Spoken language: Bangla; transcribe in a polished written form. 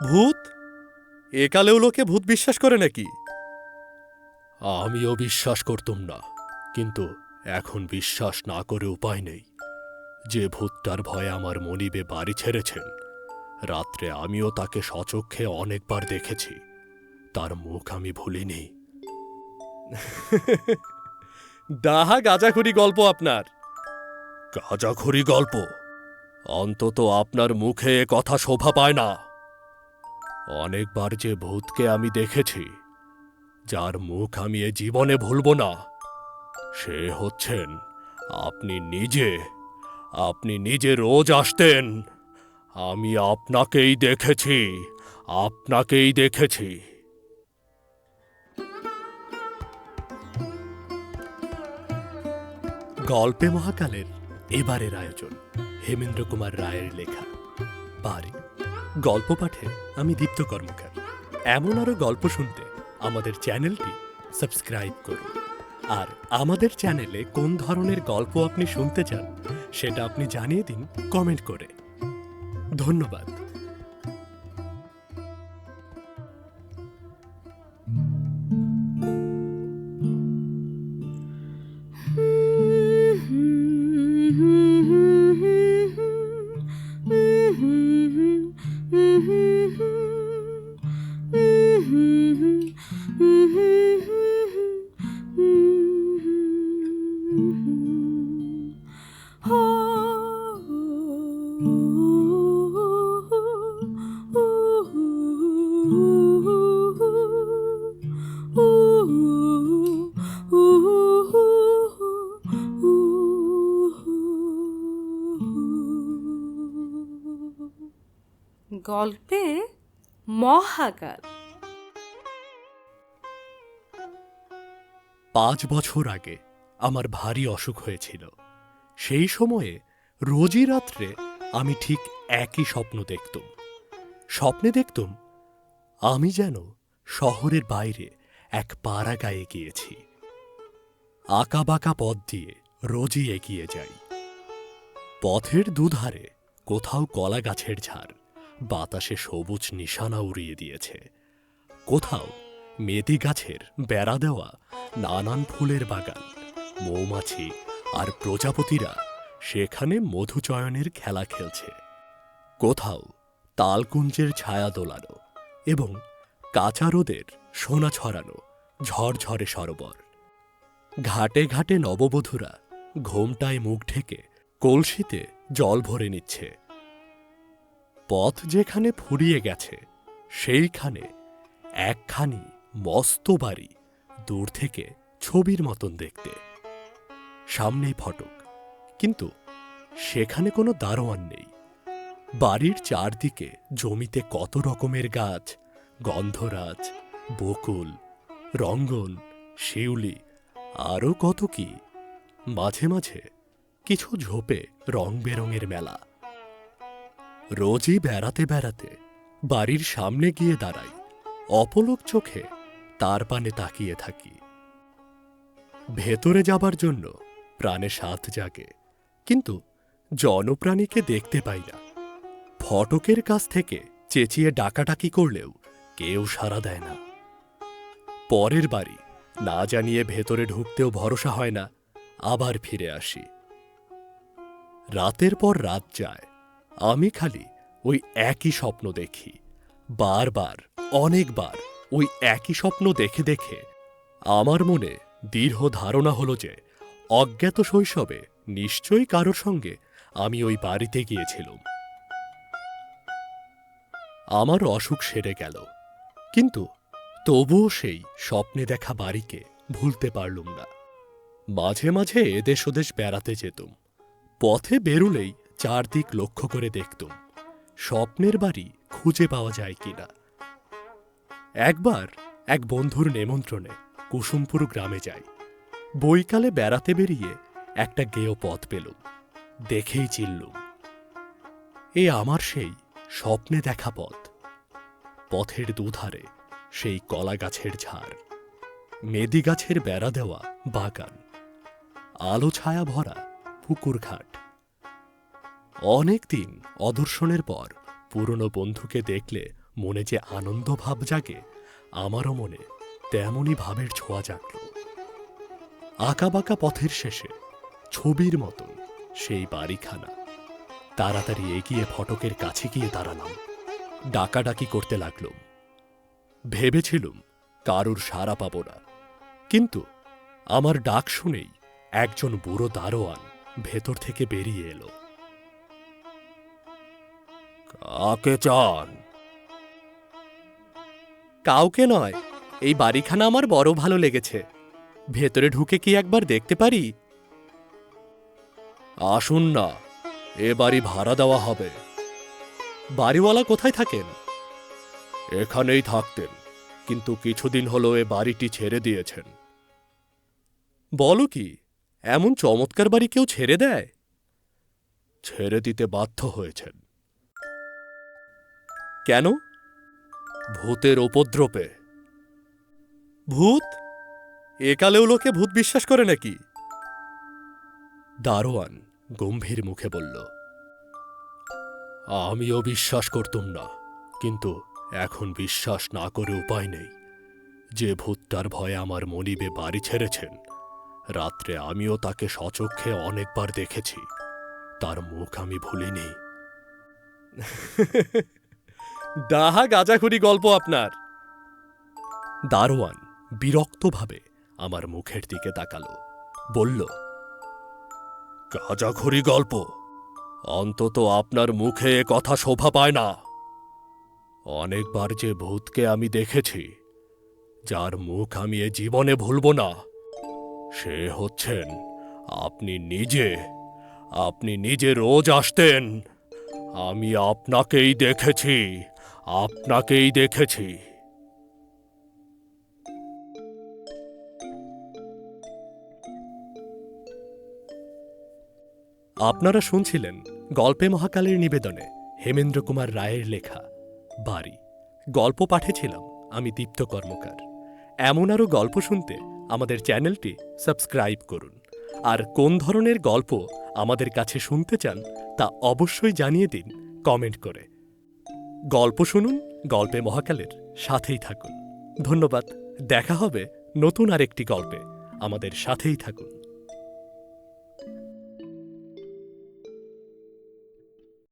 ভূত? একালেও লোকে ভূত বিশ্বাস করে নাকি? আমিও বিশ্বাস করতুম না, কিন্তু এখন বিশ্বাস না করে উপায় নেই। যে ভূতটার ভয়ে আমার মনিবে বাড়ি ছেড়েছেন, রাত্রে আমিও তাকে সচক্ষে অনেকবার দেখেছি। তার মুখ আমি ভুলিনি। ডাহা গাঁজাখুরি গল্প আপনার। গাঁজাখুরি গল্প? অন্তত আপনার মুখে এ কথা শোভা পায় না। অনেকবার যে ভূতকে আমি দেখেছি, যার মুখ আমি এ জীবনে ভুলব না, সে হচ্ছেন আপনি নিজে। আপনি নিজে রোজ আসতেন। আমি আপনাকেই দেখেছি, আপনাকেই দেখেছি। গল্পে মহাকালের এবারের আয়োজন হেমেন্দ্র কুমার রায়ের লেখা বাড়ি। গল্প পাঠে আমি দীপ্ত কর্মকার। এমন আরো গল্প শুনতে আমাদের চ্যানেলটি সাবস্ক্রাইব করুন। আর আমাদের চ্যানেলে কোন ধরনের গল্প আপনি শুনতে চান সেটা আপনি জানিয়ে দিন কমেন্ট করে। ধন্যবাদ। গল্পে মহাকাল। 5 বছর আগে আমার ভারী অসুখ হয়েছিল। সেই সময়ে রোজই রাত্রে আমি ঠিক একই স্বপ্ন দেখতুম। স্বপ্নে দেখতুম আমি যেন শহরের বাইরে এক পাড়া গায়ে গিয়েছি। আঁকাবাঁকা পথ দিয়ে রোজই এগিয়ে যাই। পথের দুধারে কোথাও কলা গাছের ঝাড় বাতাসে সবুজ নিশানা উড়িয়ে দিয়েছে, কোথাও মেদি গাছের বেড়া দেওয়া নানান ফুলের বাগান। মৌমাছি আর প্রজাপতিরা সেখানে মধুচয়নের খেলা খেলছে। কোথাও তালকুঞ্জের ছায়া দোলানো এবং কাঁচা রোদের সোনা ছড়ানো ঝরঝরে সরোবর। ঘাটে ঘাটে নববধূরা ঘোমটায় মুখ ঢেকে কলসিতে জল ভরে নিচ্ছে। পথ যেখানে ফুরিয়ে গেছে সেইখানে একখানি মস্ত বাড়ি, দূর থেকে ছবির মতন দেখতে। সামনেই ফটক, কিন্তু সেখানে কোনো দারোয়ান নেই। বাড়ির চারদিকে জমিতে কত রকমের গাছ, গন্ধরাজ, বকুল, রঙ্গন, শিউলি, আরও কত কি। মাঝে মাঝে কিছু ঝোপে রং বেরঙের মেলা। রোজই বেড়াতে বেড়াতে বাড়ির সামনে গিয়ে দাঁড়াই, অপলক চোখে তার পানে তাকিয়ে থাকি। ভেতরে যাবার জন্য প্রাণে সাধ জাগে, কিন্তু জনপ্রাণীকে দেখতে পাই না। ফটকের কাছ থেকে চেঁচিয়ে ডাকাডাকি করলেও কেউ সাড়া দেয় না। পরের বাড়ি না জানিয়ে ভেতরে ঢুকতেও ভরসা হয় না, আবার ফিরে আসি। রাতের পর রাত যায়, আমি খালি ওই একই স্বপ্ন দেখি। বারবার, অনেকবার ওই একই স্বপ্ন দেখে দেখে আমার মনে দৃঢ় ধারণা হলো যে অজ্ঞাত শৈশবে নিশ্চয়ই কারোর সঙ্গে আমি ওই বাড়িতে গিয়েছিলাম। আমার অসুখ সেরে গেল, কিন্তু তবুও সেই স্বপ্নে দেখা বাড়িকে ভুলতে পারলুম না। মাঝে মাঝে এদেশ ওদেশ বেড়াতে যেতুম। পথে বেরুলেই চারদিক লক্ষ্য করে দেখতুম স্বপ্নের বাড়ি খুঁজে পাওয়া যায় কিনা। একবার এক বন্ধুর নেমন্ত্রণে কুসুমপুর গ্রামে যাই। বৈকালে বেড়াতে বেরিয়ে একটা গেয় পথ পেলুম। দেখেই চিনলুম এ আমার সেই স্বপ্নে দেখা পথ। পথের দুধারে সেই কলা গাছের ঝাড়, মেদি গাছের বেড়া দেওয়া বাগান, আলো ছায়া ভরা পুকুর ঘাট। অনেক দিন অদর্শনের পর পুরনো বন্ধুকে দেখলে মনে যে আনন্দ ভাব জাগে, আমারও মনে তেমনই ভাবের ছোঁয়া জাগল। আঁকাবাঁকা পথের শেষে ছবির মতন সেই বাড়িখানা। তাড়াতাড়ি এগিয়ে ফটকের কাছে গিয়ে দাঁড়ালাম। ডাকাডাকি করতে লাগলাম। ভেবেছিলুম কারুর সাড়া পাব না, কিন্তু আমার ডাক শুনেই একজন বুড়ো দারোয়ান ভেতর থেকে বেরিয়ে এলো। কাকে চান? কাউকে নয়, এই বাড়িখানা আমার বড় ভালো লেগেছে। ভেতরে ঢুকে কি একবার দেখতে পারি? আসুন না, এ বাড়ি ভাড়া দেওয়া হবে। বাড়িওয়ালা কোথায় থাকেন? এখানেই থাকতেন, কিন্তু কিছুদিন হলো এ বাড়িটি ছেড়ে দিয়েছেন। বলো কি, এমন চমৎকার বাড়ি কেউ ছেড়ে দেয়? ছেড়ে দিতে বাধ্য হয়েছেন। কেন? ভূতের উপদ্রবে। ভূত? একালেও লোকে ভূত বিশ্বাস করে নাকি? দারোয়ান গম্ভীর মুখে বলল, আমিও বিশ্বাস করতুম না, কিন্তু এখন বিশ্বাস না করে উপায় নেই। যে ভূতটার ভয়ে আমার মনিবে বাড়ি ছেড়েছেন, রাত্রে আমিও তাকে সচক্ষে অনেকবার দেখেছি। তার মুখ আমি ভুলিনি। ডাহা গাঁজাখুরি গল্প আপনার। দারোয়ান বিরক্তভাবে আমার মুখের দিকে তাকালো, বলল, গাঁজাখুরি গল্প? অন্তত আপনার মুখে এ কথা শোভা পায় না। অনেকবার যে ভূতকে আমি দেখেছি, যার মুখ আমি এ জীবনে ভুলব না, সে হচ্ছেন আপনি নিজে। আপনি নিজে রোজ আসতেন। আমি আপনাকেই দেখেছি, আপনাকেই দেখেছি। আপনারা শুনছিলেন গল্পে মহাকালের নিবেদনে হেমেন্দ্র কুমার রায়ের লেখা বাড়ি। গল্প পাঠেছিলাম আমি দীপ্ত কর্মকার। এমন আরও গল্প শুনতে আমাদের চ্যানেলটি সাবস্ক্রাইব করুন। আর কোন ধরনের গল্প আমাদের কাছে শুনতে চান তা অবশ্যই জানিয়ে দিন কমেন্ট করে। গল্প শুনুন, গল্পে মহাকালের সাথেই থাকুন। ধন্যবাদ। দেখা হবে নতুন আরেকটি গল্পে। আমাদের সাথেই থাকুন।